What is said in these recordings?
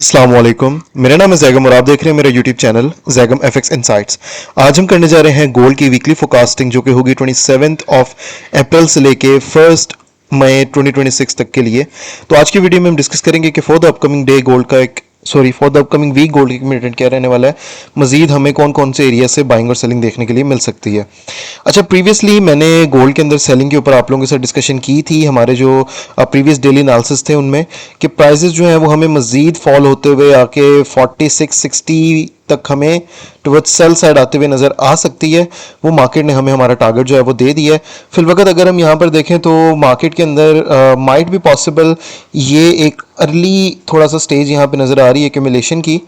अस्सलाम वालेकुम। मेरा नाम है जैगम और आप देख रहे हैं मेरा YouTube channel Zaigham FX insights. आज हम करने जा रहे हैं गोल्ड की वीकली फोरकास्टिंग जो कि होगी 27 ऑफ अप्रैल से लेके 1 मई 2026 तक के लिए। तो आज की वीडियो में हम डिस्कस करेंगे कि for the upcoming day gold का एक for the upcoming week gold की मिनट क्या रहने वाला है, मजीद हमें कौन कौन से एरिया से बाइंग और सेलिंग देखने के लिए मिल सकती है। अच्छा, प्रीवियसली मैंने गोल्ड के अंदर सेलिंग के ऊपर आप लोगों के साथ डिस्कशन की थी हमारे जो प्रीवियस डेली एनालिसिस थे उनमें, कि प्राइसेस जो हैं वो हमें मजीद फॉल होते हुए आके 4660 तक हमें टुवर्ड्स सेल साइड आते हुए नज़र आ सकती है। वो मार्केट ने हमें हमारा टारगेट जो है वो दे दिया है। फिलवकत अगर हम यहाँ पर देखें तो मार्केट के अंदर माइट भी पॉसिबल ये एक अर्ली थोड़ा सा स्टेज यहाँ पे नज़र आ रही है एक्यूमुलेशन की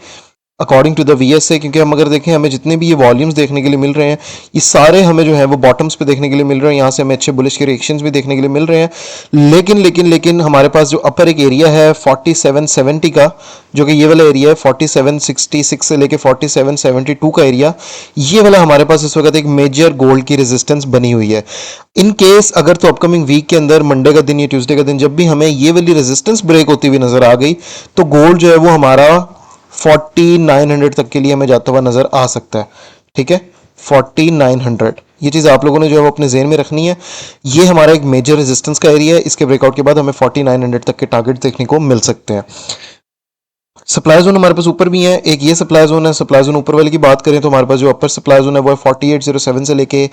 अकॉर्डिंग टू द वीएसए, क्योंकि हम अगर देखें हमें जितने भी ये वॉल्यूम्स देखने के लिए मिल रहे हैं ये सारे हमें जो है वो बॉटम्स पे देखने के लिए मिल रहे हैं। यहाँ से हमें अच्छे बुलिश के रिएक्शंस भी देखने के लिए मिल रहे हैं। लेकिन हमारे पास जो अपर एक एरिया है 4770 का, जो कि ये वाला एरिया है 4766 से लेके 4772 का एरिया, ये वाला हमारे पास इस वक्त एक मेजर गोल्ड की रेजिस्टेंस बनी हुई है। इन केस अगर तो अपकमिंग वीक के अंदर मंडे का दिन या ट्यूसडे का दिन जब भी हमें ये वाली रेजिस्टेंस ब्रेक होती हुई नजर आ गई तो गोल्ड जो है वो हमारा 4900 तक के लिए हमें जाता हुआ नजर आ सकता है। ठीक है, 4900, ये चीज़ आप लोगों ने जो है वो अपने जेहन में रखनी है। ये हमारा एक मेजर रेजिस्टेंस का एरिया है। इसके ब्रेकआउट के बाद हमें 4900 तक के टारगेट देखने को मिल सकते हैं। सप्लाई जोन हमारे पास ऊपर भी है, एक ये सप्लाई जोन है। सप्लाई जोन ऊपर वाले की बात करें तो हमारे पास जो अपर सप्लाई जोन है वो है 4807 से लेके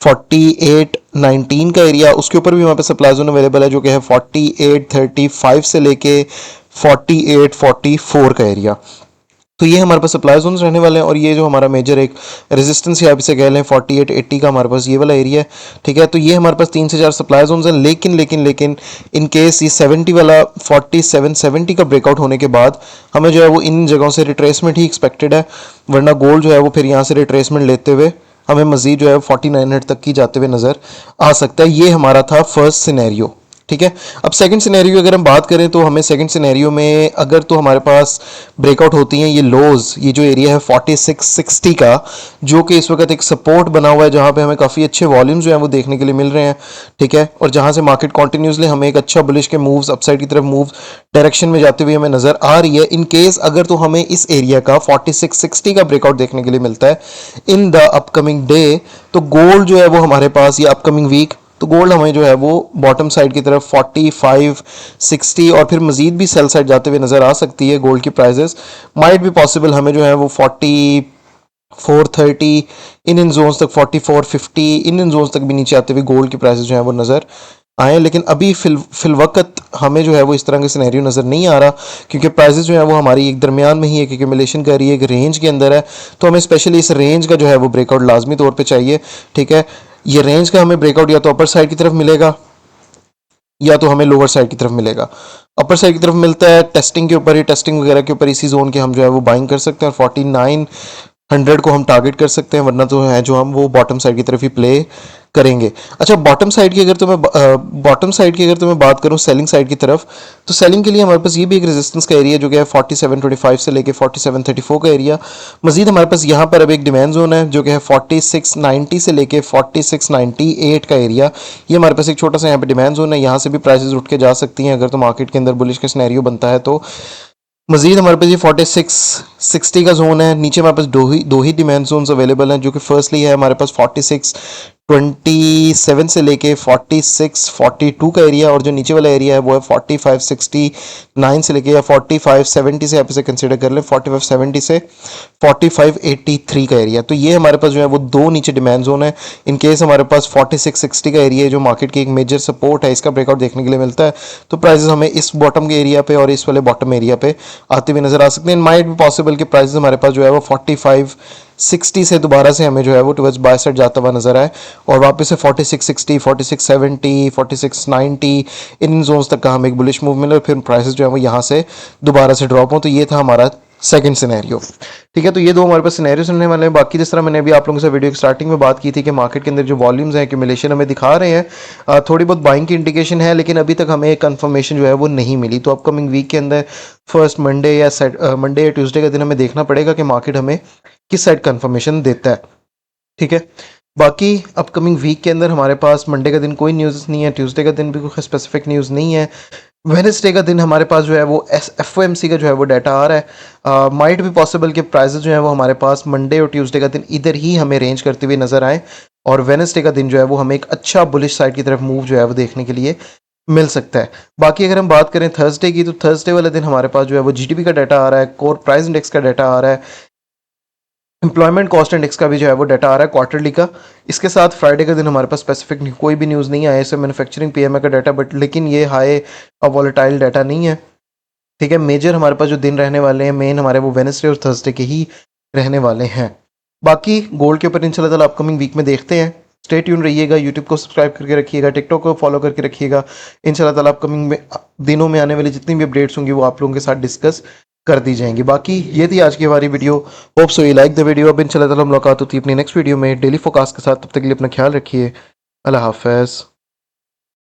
4819 का एरिया। उसके ऊपर भी हमारे पास सप्लाई जोन अवेलेबल है जो कि है 4835 से लेके 4844 का एरिया। तो ये हमारे पास सप्लाई जोन्स रहने वाले हैं। और ये जो हमारा मेजर एक रेजिस्टेंस या इसे कह लें 4880 का हमारे पास ये वाला एरिया है। ठीक है, तो ये हमारे पास 3 से 4 सप्लाई जोन्स हैं। लेकिन इन केस ये 70 वाला 4770 का ब्रेकआउट होने के बाद हमें जो है वो इन जगहों से रिट्रेसमेंट ही एक्सपेक्टेड है, वरना गोल्ड जो है वो फिर यहाँ से रिट्रेसमेंट लेते हुए हमें मजीद जो है 4900 तक की जाते हुए नजर आ सकता है। ये हमारा था फर्स्ट सिनेरियो। ठीक है, अब सेकंड सिनेरियो अगर हम बात करें तो हमें सेकंड सिनेरियो में अगर तो हमारे पास ब्रेकआउट होती हैं ये लोज, ये जो एरिया है 4660 का, जो कि इस वक्त एक सपोर्ट बना हुआ है जहां पे हमें काफ़ी अच्छे वॉल्यूम्स जो हैं वो देखने के लिए मिल रहे हैं। ठीक है, और जहां से मार्केट कॉन्टिन्यूसली हमें एक अच्छा बुलिश के मूव्स अपसाइड की तरफ मूव डायरेक्शन में जाते हुए हमें नजर आ रही है। इन केस अगर तो हमें इस एरिया का 4660 का ब्रेकआउट देखने के लिए मिलता है इन द अपकमिंग डे, तो गोल्ड जो है वो हमारे पास ये अपकमिंग वीक, तो गोल्ड हमें जो है वो बॉटम साइड की तरफ 4560 और फिर मजीद भी सेल साइड जाते हुए नजर आ सकती है। गोल्ड की प्राइसेस माइट भी पॉसिबल हमें जो है वो 4430 इन जोन्स तक, 4450 इन जोन्स तक भी नीचे आते हुए गोल्ड की प्राइसेस जो है वो नजर आए। लेकिन अभी फिल वक्त हमें जो है वो इस तरह का सिनेरियो नज़र नहीं आ रहा, क्योंकि प्राइसेस जो है वो हमारी एक दरमियान में ही एक एक्यूमुलेशन कर रही है, एक रेंज के अंदर है। तो हमें स्पेशली इस रेंज का जो है वो ब्रेकआउट लाजमी तौर पे चाहिए। ठीक है, ये रेंज का हमें ब्रेकआउट या तो अपर साइड की तरफ मिलेगा या तो हमें लोअर साइड की तरफ मिलेगा। अपर साइड की तरफ मिलता है टेस्टिंग के ऊपर ही, टेस्टिंग वगैरह के ऊपर इसी जोन के हम जो है वो बाइंग कर सकते हैं और 4900 को हम टारगेट कर सकते हैं, वरना तो है जो हम वो बॉटम साइड की तरफ ही प्ले करेंगे। अच्छा, बॉटम साइड की अगर तो मैं बात करूं सेलिंग साइड की तरफ, तो सेलिंग के लिए हमारे पास ये भी एक रेजिस्टेंस का एरिया जो कि है 4725 से लेके 4734 का एरिया। मजीद हमारे पास यहाँ पर अब एक डिमांड जोन है जो कि है 4690 से लेके 4698 का एरिया। ये हमारे पास एक छोटा सा यहाँ पे डिमांड जोन है, यहाँ से भी प्राइसेस उठ के जा सकती हैं अगर तो मार्केट के अंदर बुलिश का सिनेरियो बनता है। तो मजीद हमारे पास ये 4660 का जोन है। नीचे हमारे पास दो ही डिमांड जोन्स अवेलेबल हैं, जो कि फर्स्टली है हमारे पास 4627 से लेके 4642 का एरिया, और जो नीचे वाला एरिया है वो है 4569 से लेके या 4570 से आप इसे कंसिडर कर लें 4570 से 4583 का एरिया। तो ये हमारे पास जो है वो दो नीचे डिमांड जोन है। इन केस हमारे पास 4660 का एरिया है जो मार्केट की एक मेजर सपोर्ट है, इसका ब्रेकआउट देखने के लिए मिलता है तो प्राइसेस हमें इस बॉटम के एरिया पे और इस वाले बॉटम एरिया पे आते हुए नजर आ सकते हैं। माइट भी पॉसिबल कि प्राइसेस हमारे पास जो है वो 4560 से दोबारा से हमें जो है वो टुवर्ड्स बाय साइड जाता हुआ नजर आए और वापस से 4660, 4670, 4690 इन जोन्स तक का हमें एक बुलिश मूव मिले और फिर प्राइसेस जो है वो यहाँ से दोबारा से ड्रॉप हो। तो ये था हमारा सेकंड सिनेरियो। ठीक है, तो ये दो हमारे पास सिनेरियो सुनने वाले हैं। बाकी जिस तरह मैंने अभी आप लोगों से वीडियो की स्टार्टिंग में बात की थी कि मार्केट के अंदर जो वॉल्यूम्स हैं एक्यूमुलेशन हमें दिखा रहे हैं, थोड़ी बहुत बाइंग की इंडिकेशन है, लेकिन अभी तक हमें कंफर्मेशन जो है वो नहीं मिली। तो अपकमिंग वीक के अंदर फर्स्ट मंडे या ट्यूसडे का दिन हमें देखना पड़ेगा कि मार्केट हमें किस साइड कंफर्मेशन देता है। ठीक है, बाकी अपकमिंग वीक के अंदर हमारे पास मंडे का दिन कोई न्यूज़ नहीं है, ट्यूसडे का दिन भी कोई स्पेसिफिक न्यूज़ नहीं है। वेडनेसडे का दिन हमारे पास जो है वो FOMC का जो है वो डाटा आ रहा है। माइट भी पॉसिबल कि प्राइजेज जो है वो हमारे पास मंडे और ट्यूसडे का दिन इधर ही हमें रेंज करते हुए नजर आए, और वेडनेसडे का दिन जो है वो हमें एक अच्छा बुलिश साइड की तरफ मूव जो है वो देखने के लिए मिल सकता है। बाकी अगर हम बात करें थर्सडे की, तो थर्सडे वाले दिन हमारे पास जो है वो GDP का डाटा आ रहा है, कोर प्राइस इंडेक्स का डाटा आ रहा है, एम्प्लॉयमेंट कॉस्ट इंडेक्स का भी जो है वो डाटा आ रहा है क्वार्टरली का। इसके साथ फ्राइडे के दिन हमारे पास स्पेसिफिक कोई भी न्यूज़ नहीं आया है, मैन्युफैक्चरिंग PMI का डाटा, बट लेकिन ये हाई वॉलेटाइल डाटा नहीं है। ठीक है, मेजर हमारे पास जो दिन रहने वाले हैं मेन हमारे वो वेडनेसडे और थर्सडे के ही रहने वाले हैं। बाकी गोल्ड के ऊपर इंशाल्लाह ताला अपकमिंग वीक में देखते हैं। स्टे ट्यून रहिएगा, यूट्यूब को सब्सक्राइब करके रखिएगा, टिकटॉक को फॉलो करके रखिएगा। इंशाल्लाह ताला अपकमिंग में दिनों में आने वाली जितनी भी अपडेट्स होंगी वो आप लोगों के साथ डिस्कस कर दी जाएंगी। बाकी ये थी आज की हमारी video. Hope so you like the video. अब इंशाल्लाह ताला मुलाकात होती है अपनी नेक्स्ट वीडियो में डेली फोकास्ट के साथ। तब तक के लिए अपना ख्याल रखिए। अल्लाह हाफ़िज़।